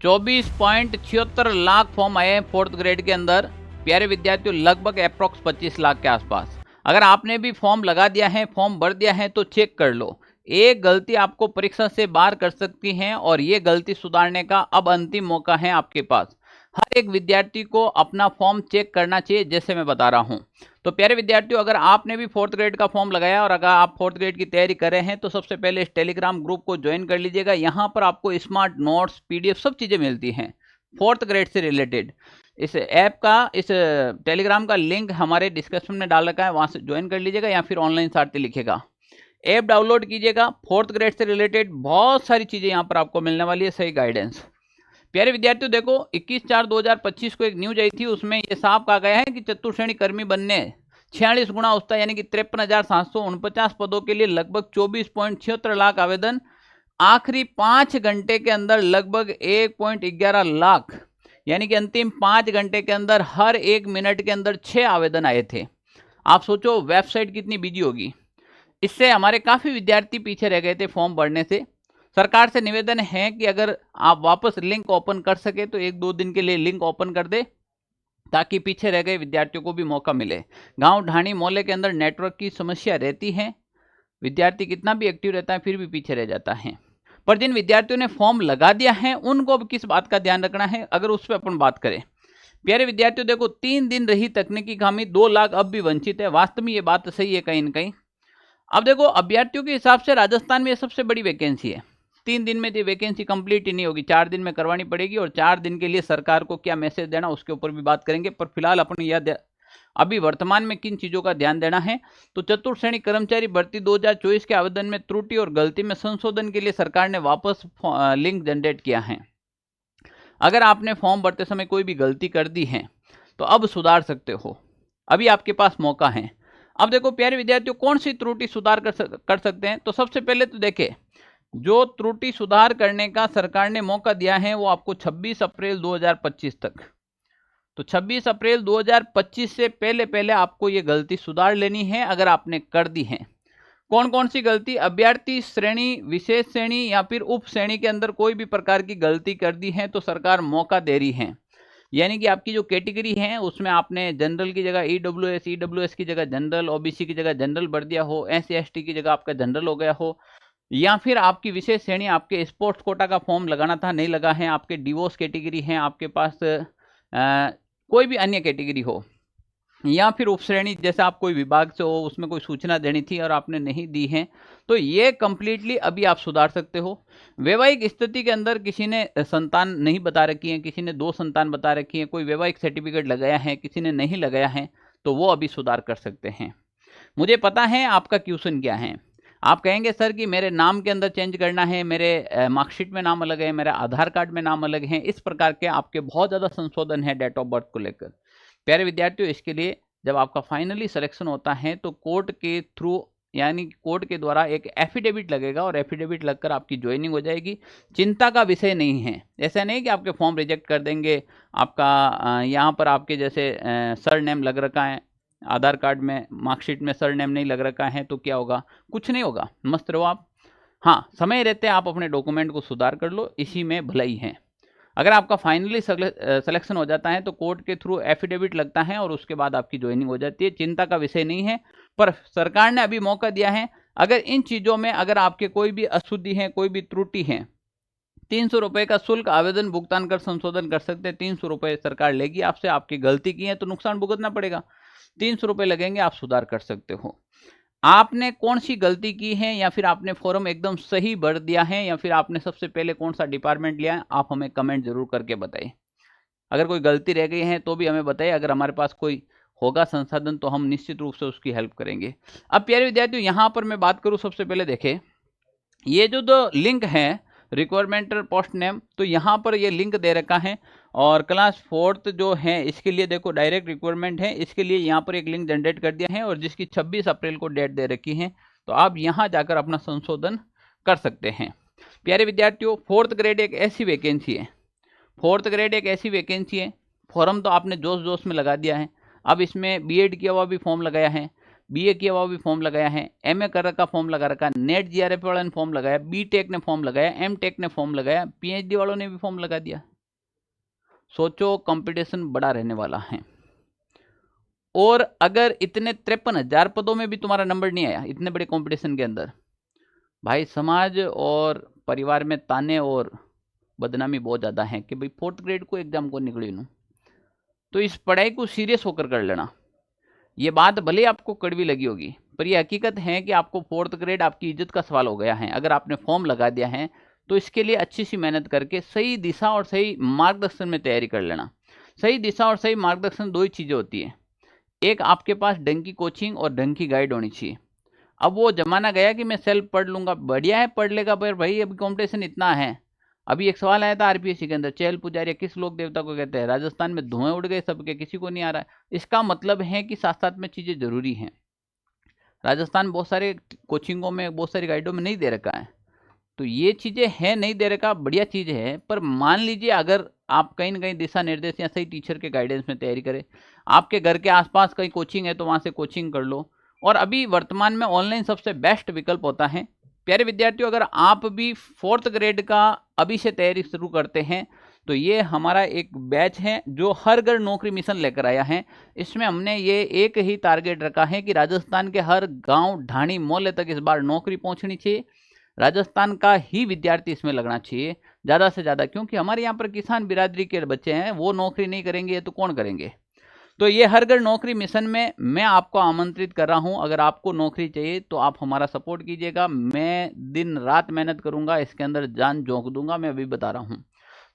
24.76 lakh form आए हैं fourth grade के अंदर। प्यारे विद्यार्थियों, लगभग अप्रॉक्स 25 लाख के आसपास। अगर आपने भी फॉर्म लगा दिया है, फॉर्म भर दिया है, तो चेक कर लो। एक गलती आपको परीक्षा से बाहर कर सकती है और ये गलती सुधारने का अब अंतिम मौका है आपके पास। हर एक विद्यार्थी को अपना फॉर्म चेक करना चाहिए, जैसे मैं बता रहा हूं। तो प्यारे विद्यार्थियों, अगर आपने भी फोर्थ ग्रेड का फॉर्म लगाया और अगर आप फोर्थ ग्रेड की तैयारी कर रहे हैं, तो सबसे पहले इस टेलीग्राम ग्रुप को ज्वाइन कर लीजिएगा। यहाँ पर आपको स्मार्ट नोट्स, पीडीएफ सब चीज़ें मिलती हैं फोर्थ ग्रेड से रिलेटेड। इस ऐप का, इस टेलीग्राम का लिंक हमारे डिस्क्रिप्शन में डाल रखा है, वहाँ से ज्वाइन कर लीजिएगा या फिर ऑनलाइन सारथी लिखेगा। ऐप डाउनलोड कीजिएगा। फोर्थ ग्रेड से रिलेटेड बहुत सारी चीज़ें यहाँ पर आपको मिलने वाली है, सही गाइडेंस। प्यारे विद्यार्थियों, देखो 21/4/2025 को एक न्यूज आई थी, उसमें ये साफ कहा गया है कि चतुर्श्रेणी कर्मी बनने 46 गुना औसता यानी कि 53,749 पदों के लिए लगभग 24.76 लाख आवेदन। आखिरी 5 घंटे के अंदर लगभग 1.11 लाख, यानी कि अंतिम 5 घंटे के अंदर हर 1 मिनट के अंदर 6 आवेदन आए थे। आप सोचो वेबसाइट कितनी बिजी होगी। इससे हमारे काफ़ी विद्यार्थी पीछे रह गए थे फॉर्म भरने से। सरकार से निवेदन है कि अगर आप वापस लिंक ओपन कर सके तो 1-2 दिन के लिए लिंक ओपन कर दे, ताकि पीछे रह गए विद्यार्थियों को भी मौका मिले। गांव ढाणी मोहल्ले के अंदर नेटवर्क की समस्या रहती है, विद्यार्थी कितना भी एक्टिव रहता है फिर भी पीछे रह जाता है। पर जिन विद्यार्थियों ने फॉर्म लगा दिया है उनको अब किस बात का ध्यान रखना है, अगर उस पर अपन बात करें। प्यारे विद्यार्थियों, देखो 3 दिन रही तकनीकी खामी, 2 लाख अब भी वंचित है। वास्तव में ये बात सही है कहीं ना कहीं। अब देखो, अभ्यर्थियों के हिसाब से राजस्थान में ये सबसे बड़ी वैकेंसी है। 3 दिन में ये वैकेंसी कंप्लीट ही नहीं होगी, 4 दिन में करवानी पड़ेगी। और 4 दिन के लिए सरकार को क्या मैसेज देना, उसके ऊपर भी बात करेंगे। पर फिलहाल अपन यह अभी वर्तमान में किन चीज़ों का ध्यान देना है, तो चतुर्श्रेणी कर्मचारी भर्ती 2024 के आवेदन में त्रुटि और गलती में संशोधन के लिए सरकार ने वापस लिंक जनरेट किया है। अगर आपने फॉर्म भरते समय कोई भी गलती कर दी है तो अब सुधार सकते हो, अभी आपके पास मौका है। अब देखो प्यारे विद्यार्थियों, कौन सी त्रुटि सुधार कर सकते हैं। तो सबसे पहले तो देखें, जो त्रुटि सुधार करने का सरकार ने मौका दिया है वो आपको 26 अप्रैल 2025 तक। तो 26 अप्रैल 2025 से पहले पहले आपको ये गलती सुधार लेनी है, अगर आपने कर दी है। कौन कौन सी गलती? अभ्यर्थी श्रेणी, विशेष श्रेणी या फिर उप श्रेणी के अंदर कोई भी प्रकार की गलती कर दी है तो सरकार मौका दे रही है। यानी कि आपकी जो कैटेगरी है उसमें आपने जनरल की जगह ईडब्ल्यूएस की जगह जनरल, ओबीसी की जगह जनरल भर दिया हो, एससी/एसटी की जगह आपका जनरल हो गया हो, या फिर आपकी विशेष श्रेणी, आपके स्पोर्ट्स कोटा का फॉर्म लगाना था नहीं लगा है, आपके डिवोर्स कैटेगरी है, आपके पास कोई भी अन्य कैटेगरी हो, या फिर उप श्रेणी जैसे आप कोई विभाग से हो उसमें कोई सूचना देनी थी और आपने नहीं दी है, तो ये कंप्लीटली अभी आप सुधार सकते हो। वैवाहिक स्थिति के अंदर किसी ने संतान नहीं बता रखी है, किसी ने 2 संतान बता रखी है, कोई वैवाहिक सर्टिफिकेट लगाया है, किसी ने नहीं लगाया है, तो वो अभी सुधार कर सकते हैं। मुझे पता है आपका क्वेश्चन क्या है। आप कहेंगे सर कि मेरे नाम के अंदर चेंज करना है, मेरे मार्कशीट में नाम अलग है, मेरे आधार कार्ड में नाम अलग है, इस प्रकार के आपके बहुत ज़्यादा संशोधन है डेट ऑफ बर्थ को लेकर। प्यारे विद्यार्थियों, इसके लिए जब आपका फाइनली सिलेक्शन होता है तो कोर्ट के थ्रू, यानी कोर्ट के द्वारा एक एफिडेविट लगेगा और एफिडेविट लगकर आपकी ज्वाइनिंग हो जाएगी। चिंता का विषय नहीं है। ऐसा नहीं कि आपके फॉर्म रिजेक्ट कर देंगे, आपका यहाँ पर आपके जैसे सर नेम लग रखा है, आधार कार्ड में, मार्कशीट में सर नेम नहीं लग रखा है, तो क्या होगा? कुछ नहीं होगा, मस्त रहो आप। हाँ, समय रहते आप अपने डॉक्यूमेंट को सुधार कर लो, इसी में भलाई है। अगर आपका फाइनली सिलेक्शन हो जाता है तो कोर्ट के थ्रू एफिडेविट लगता है और उसके बाद आपकी ज्वाइनिंग हो जाती है। चिंता का विषय नहीं है, पर सरकार ने अभी मौका दिया है। अगर इन चीज़ों में अगर आपके कोई भी अशुद्धि है, कोई भी त्रुटि है, 300 रुपये का शुल्क आवेदन भुगतान कर संशोधन कर सकते हैं। 300 रुपये सरकार लेगी आपसे, आपकी गलती की है तो नुकसान भुगतना पड़ेगा, 300 रुपये लगेंगे, आप सुधार कर सकते हो। आपने कौन सी गलती की है, या फिर आपने फॉर्म एकदम सही भर दिया है, या फिर आपने सबसे पहले कौन सा डिपार्टमेंट लिया है, आप हमें कमेंट जरूर करके बताइए। अगर कोई गलती रह गई है तो भी हमें बताइए, अगर हमारे पास कोई होगा संसाधन तो हम निश्चित रूप से उसकी हेल्प करेंगे। अब प्यारे विद्यार्थियों, यहाँ पर मैं बात करूँ, सबसे पहले देखें ये जो लिंक है रिक्वायरमेंट पोस्ट नेम, तो यहाँ पर ये लिंक दे रखा है। और क्लास 4th जो है इसके लिए देखो डायरेक्ट रिक्वायरमेंट है, इसके लिए यहाँ पर एक लिंक जनरेट कर दिया है और जिसकी 26 अप्रैल को डेट दे रखी है। तो आप यहाँ जाकर अपना संशोधन कर सकते हैं। प्यारे विद्यार्थियों, 4th ग्रेड एक ऐसी वैकेंसी है, 4th ग्रेड एक ऐसी वैकेंसी है, फॉर्म तो आपने जोश जोश में लगा दिया है। अब इसमें बीएड किया हुआ भी फॉर्म लगाया है, बीए किया हुआ भी फॉर्म लगाया है, एमए कर रखा फॉर्म लगा रखा, नेट जीआरएफ वालों ने फॉर्म लगाया, बीटेक ने फॉर्म लगाया, एमटेक ने फॉर्म लगाया, पीएचडी वालों ने भी फॉर्म लगा दिया। सोचो कंपटीशन बड़ा रहने वाला है। और अगर इतने 53,000 पदों में भी तुम्हारा नंबर नहीं आया इतने बड़े कंपटीशन के अंदर, भाई समाज और परिवार में ताने और बदनामी बहुत ज़्यादा है कि भाई 4th ग्रेड को एग्जाम को निकली नू। तो इस पढ़ाई को सीरियस होकर कर लेना। ये बात भले आपको कड़वी लगी होगी, पर यह हकीकत है कि आपको 4th ग्रेड आपकी इज्जत का सवाल हो गया है। अगर आपने फॉर्म लगा दिया है तो इसके लिए अच्छी सी मेहनत करके सही दिशा और सही मार्गदर्शन में तैयारी कर लेना। सही दिशा और सही मार्गदर्शन दो ही चीज़ें होती है, एक आपके पास ढंग की कोचिंग और ढंग की गाइड होनी चाहिए। अब वो जमाना गया कि मैं सेल्फ पढ़ लूंगा, बढ़िया है पढ़ लेगा, पर भाई अभी कॉम्पिटिशन इतना है। अभी एक सवाल आया था आरपीएससी के अंदर, चहल पुजारी किस लोक देवता को कहते हैं? राजस्थान में धुएं उड़ गए सबके, किसी को नहीं आ रहा है। इसका मतलब है कि साथ साथ में चीज़ें जरूरी हैं। राजस्थान बहुत सारे कोचिंगों में, बहुत सारी गाइडों में नहीं दे रखा है, तो ये चीज़ें हैं नहीं दे रखा, बढ़िया चीज़ है। पर मान लीजिए अगर आप कहीं ना कहीं दिशा निर्देश या सही टीचर के गाइडेंस में तैयारी करें, आपके घर के आसपास कहीं कोचिंग है तो वहाँ से कोचिंग कर लो। और अभी वर्तमान में ऑनलाइन सबसे बेस्ट विकल्प होता है। प्यारे विद्यार्थियों, अगर आप भी 4th ग्रेड का अभी से तैयारी शुरू करते हैं तो ये हमारा एक बैच है जो हर घर नौकरी मिशन लेकर आया है। इसमें हमने ये एक ही टारगेट रखा है कि राजस्थान के हर गांव, ढाणी, मोहल्ले तक इस बार नौकरी पहुंचनी चाहिए। राजस्थान का ही विद्यार्थी इसमें लगना चाहिए ज़्यादा से ज़्यादा, क्योंकि हमारे यहाँ पर किसान बिरादरी के बच्चे हैं, वो नौकरी नहीं करेंगे तो कौन करेंगे। तो ये हर घर नौकरी मिशन में मैं आपको आमंत्रित कर रहा हूं। अगर आपको नौकरी चाहिए तो आप हमारा सपोर्ट कीजिएगा। मैं दिन रात मेहनत करूंगा, इसके अंदर जान झोंक दूंगा, मैं अभी बता रहा हूं।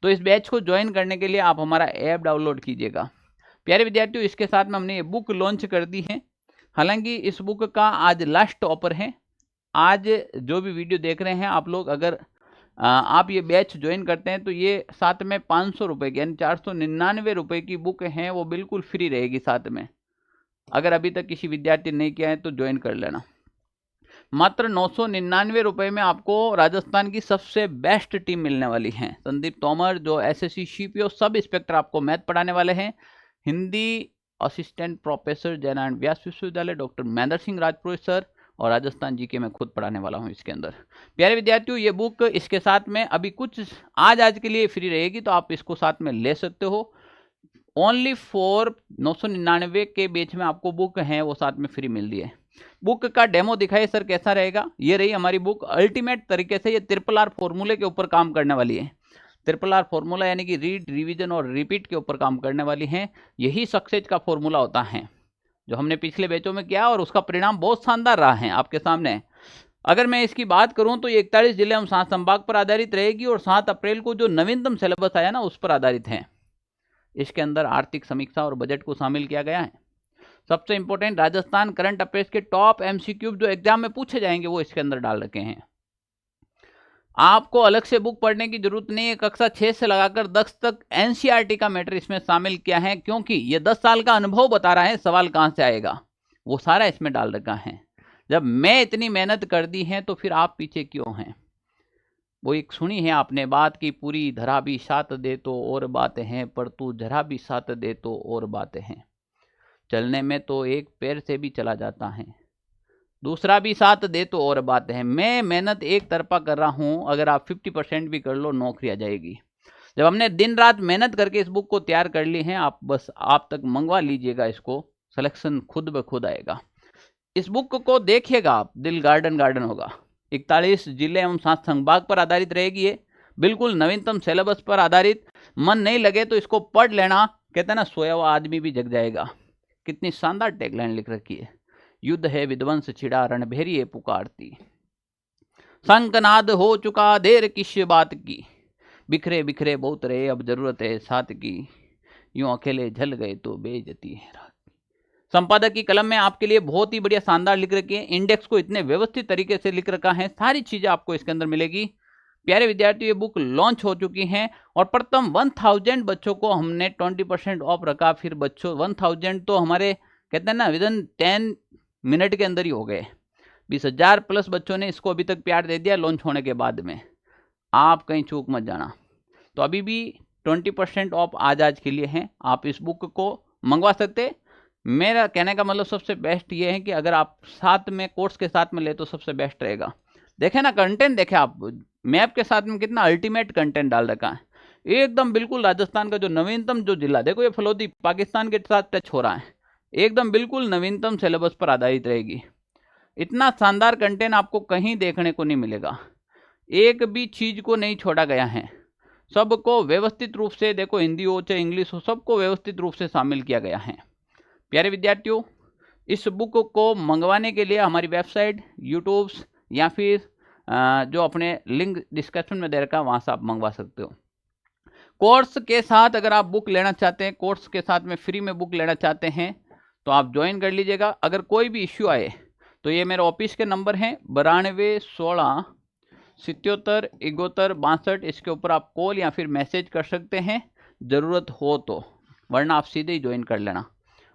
तो इस बैच को ज्वाइन करने के लिए आप हमारा ऐप डाउनलोड कीजिएगा। प्यारे विद्यार्थियों, इसके साथ में हमने ये बुक लॉन्च कर दी है। हालांकि इस बुक का आज लास्ट ऑफर है। आज जो भी वीडियो देख रहे हैं आप लोग, अगर आप ये बैच ज्वाइन करते हैं तो ये साथ में 500 रुपये की यानी 499 रुपये की बुक है, वो बिल्कुल फ्री रहेगी साथ में। अगर अभी तक किसी विद्यार्थी ने किया है तो ज्वाइन कर लेना। मात्र 999 रुपये में आपको राजस्थान की सबसे बेस्ट टीम मिलने वाली है। संदीप तोमर जो एसएससी सीपीओ सब इंस्पेक्टर आपको मैथ पढ़ाने वाले हैं। हिंदी असिस्टेंट प्रोफेसर जयनारायण व्यास विश्वविद्यालय डॉक्टर महेंद्र सिंह राजपुरोहित सर, और राजस्थान जीके में खुद पढ़ाने वाला हूं इसके अंदर। प्यारे विद्यार्थियों, ये बुक इसके साथ में अभी कुछ आज के लिए फ्री रहेगी, तो आप इसको साथ में ले सकते हो। ओनली फॉर 999 के बेच में आपको बुक है वो साथ में फ्री मिल रही है। बुक का डेमो दिखाइए सर कैसा रहेगा। ये रही हमारी बुक। अल्टीमेट तरीके से ये RRR फॉर्मूले के ऊपर काम करने वाली है। RRR फॉर्मूला यानी कि रीड, रिवीजन और रिपीट के ऊपर काम करने वाली है। यही सक्सेस का फॉर्मूला होता है जो हमने पिछले बैचों में किया, और उसका परिणाम बहुत शानदार रहा है आपके सामने। अगर मैं इसकी बात करूं तो ये 41 जिले एवं 7 संभाग पर आधारित रहेगी, और 7 अप्रैल को जो नवीनतम सिलेबस आया ना उस पर आधारित है। इसके अंदर आर्थिक समीक्षा और बजट को शामिल किया गया है। सबसे इंपॉर्टेंट राजस्थान करंट अफेयर्स के टॉप MCQ जो एग्जाम में पूछे जाएंगे वो इसके अंदर डाल रखे हैं। आपको अलग से बुक पढ़ने की जरूरत नहीं है। कक्षा 6 से लगाकर 10 तक NCERT का मैटर इसमें शामिल किया है, क्योंकि ये 10 साल का अनुभव बता रहा है सवाल कहां से आएगा वो सारा इसमें डाल रखा है। जब मैं इतनी मेहनत कर दी है तो फिर आप पीछे क्यों हैं। वो एक सुनी है आपने बात की, पूरी धरा भी साथ दे तो और बातें हैं, पर तू जरा भी साथ दे तो और बातें हैं। चलने में तो एक पैर से भी चला जाता है, दूसरा भी साथ दे तो और बात है। मैं मेहनत एक तरफा कर रहा हूं, अगर आप 50% भी कर लो नौकरी आ जाएगी। जब हमने दिन रात मेहनत करके इस बुक को तैयार कर ली है, आप तक मंगवा लीजिएगा इसको, सिलेक्शन खुद ब खुद आएगा। इस बुक को देखिएगा आप, दिल गार्डन होगा। 41 जिले एवं 7 संभाग पर आधारित रहेगी ये, बिल्कुल नवीनतम सिलेबस पर आधारित। मन नहीं लगे तो इसको पढ़ लेना, कहते हैं ना सोया हुआ आदमी भी जग जाएगा। कितनी शानदार टैगलाइन लिख रखी है। युद्ध है विध्वंस छिड़ा रणभेरिये पुकारती, शंखनाद हो चुका देर किस बात की, बिखरे बिखरे बहुत रहे अब जरूरत है साथ की, यूं अकेले झल गए तो बेइज्जती है रात की। संपादक की कलम में आपके लिए बहुत ही बढ़िया शानदार लिख रखी है। इंडेक्स को इतने व्यवस्थित तरीके से लिख रखा है, सारी चीजें आपको इसके अंदर मिलेगी। प्यारे विद्यार्थियों, ये बुक लॉन्च हो चुकी है और प्रथम 1000 बच्चों को हमने 20% ऑफ रखा। फिर बच्चों 1000 तो हमारे कहते हैं ना विदिन 10 मिनट के अंदर ही हो गए। 20,000 प्लस बच्चों ने इसको अभी तक प्यार दे दिया लॉन्च होने के बाद में। आप कहीं चूक मत जाना। तो अभी भी 20% ऑफ आज के लिए हैं। आप इस बुक को मंगवा सकते। मेरा कहने का मतलब सबसे बेस्ट ये है कि अगर आप साथ में कोर्स के साथ में ले तो सबसे बेस्ट रहेगा। देखे ना कंटेंट, देखे आप मैप के साथ में कितना अल्टीमेट कंटेंट डाल रखा है, एकदम बिल्कुल राजस्थान का जो नवीनतम जो जिला, देखो ये फलोदी पाकिस्तान के साथ टच हो रहा है, एकदम बिल्कुल नवीनतम सिलेबस पर आधारित रहेगी। इतना शानदार कंटेंट आपको कहीं देखने को नहीं मिलेगा, एक भी चीज को नहीं छोड़ा गया है, सबको व्यवस्थित रूप से, देखो हिंदी हो चाहे इंग्लिश हो, सबको व्यवस्थित रूप से शामिल किया गया है। प्यारे विद्यार्थियों, इस बुक को मंगवाने के लिए हमारी वेबसाइट, यूट्यूब या फिर जो अपने लिंक डिस्क्रिप्शन में दे रखा है वहाँ से आप मंगवा सकते हो। कोर्स के साथ अगर आप बुक लेना चाहते हैं, कोर्स के साथ में फ्री में बुक लेना चाहते हैं तो आप ज्वाइन कर लीजिएगा। अगर कोई भी इश्यू आए तो ये मेरे ऑफिस के नंबर हैं 92 16 77 71 62, इसके ऊपर आप कॉल या फिर मैसेज कर सकते हैं ज़रूरत हो तो, वरना आप सीधे ही ज्वाइन कर लेना।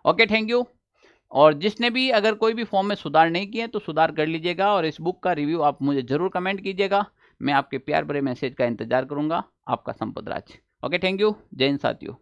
Okay, thank you. और जिसने भी अगर कोई भी फॉर्म में सुधार नहीं किए तो सुधार कर लीजिएगा, और इस बुक का रिव्यू आप मुझे ज़रूर कमेंट कीजिएगा। मैं आपके प्यार भरे मैसेज का इंतजार करूंगा। आपका Sampat Raj. Okay, thank you. जय हिंद साथियों।